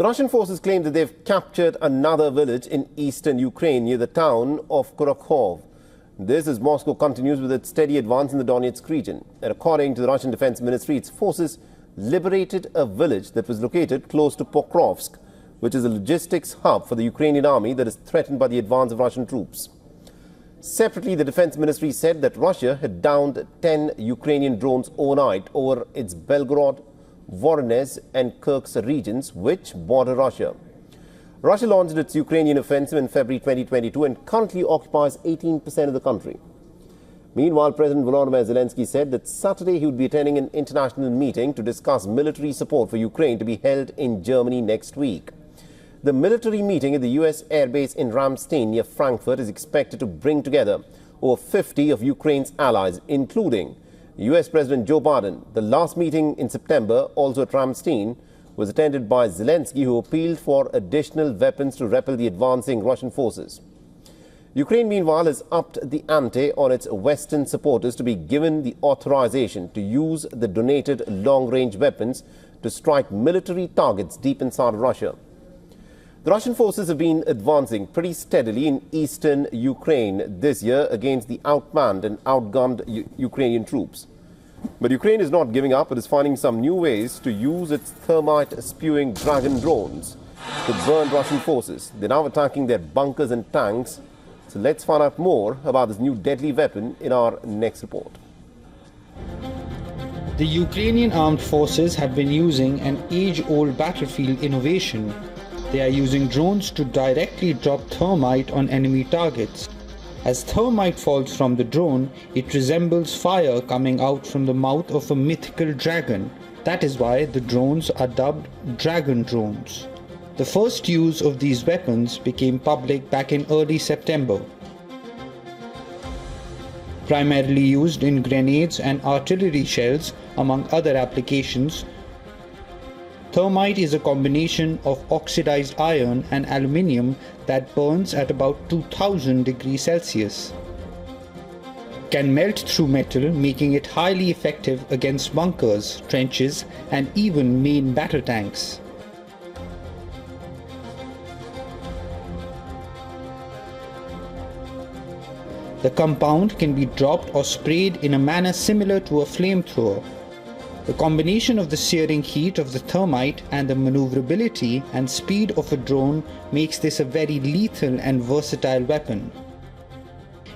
The Russian forces claim that they've captured another village in eastern Ukraine near the town of Kurakhov. This as Moscow continues with its steady advance in the Donetsk region. And according to the Russian Defense Ministry, its forces liberated a village that was located close to Pokrovsk, which is a logistics hub for the Ukrainian army that is threatened by the advance of Russian troops. Separately, the Defense Ministry said that Russia had downed 10 Ukrainian drones overnight over its Belgorod, Voronezh and Kursk regions, which border Russia. Russia launched its Ukrainian offensive in February 2022 and currently occupies 18% of the country. Meanwhile, President Volodymyr Zelensky said that Saturday he would be attending an international meeting to discuss military support for Ukraine to be held in Germany next week. The military meeting at the US airbase in Ramstein near Frankfurt is expected to bring together over 50 of Ukraine's allies, including US President Joe Biden. The last meeting in September, also at Ramstein, was attended by Zelensky, who appealed for additional weapons to repel the advancing Russian forces. Ukraine, meanwhile, has upped the ante on its Western supporters to be given the authorization to use the donated long-range weapons to strike military targets deep inside Russia. The Russian forces have been advancing pretty steadily in eastern Ukraine this year against the outmanned and outgunned Ukrainian troops. But Ukraine is not giving up. It is finding some new ways to use its thermite-spewing Dragon drones to burn Russian forces. They're now attacking their bunkers and tanks. So let's find out more about this new deadly weapon in our next report. The Ukrainian armed forces have been using an age-old battlefield innovation. They are using drones to directly drop thermite on enemy targets. As thermite falls from the drone, it resembles fire coming out from the mouth of a mythical dragon. That is why the drones are dubbed Dragon drones. The first use of these weapons became public back in early September. Primarily used in grenades and artillery shells, among other applications, thermite is a combination of oxidized iron and aluminium that burns at about 2000 degrees Celsius. Can melt through metal, making it highly effective against bunkers, trenches, and even main battle tanks. The compound can be dropped or sprayed in a manner similar to a flamethrower. The combination of the searing heat of the thermite and the maneuverability and speed of a drone makes this a very lethal and versatile weapon.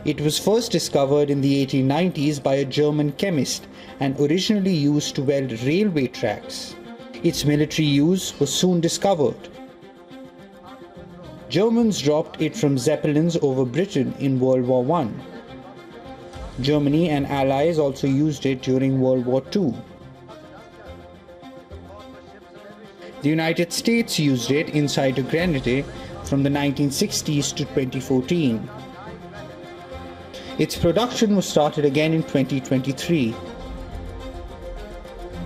It was first discovered in the 1890s by a German chemist and originally used to weld railway tracks. Its military use was soon discovered. Germans dropped it from Zeppelins over Britain in World War I. Germany and allies also used it during World War II. The United States used it inside a grenade from the 1960s to 2014. Its production was started again in 2023.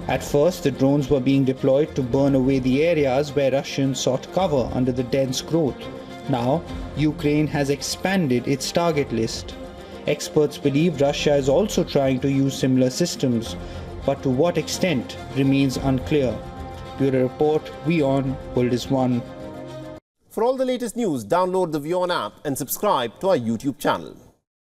At first, the drones were being deployed to burn away the areas where Russians sought cover under the dense growth. Now, Ukraine has expanded its target list. Experts believe Russia is also trying to use similar systems, but to what extent remains unclear. Bureau Report, WION, World is One. For all the latest news, download the WION app and subscribe to our YouTube channel.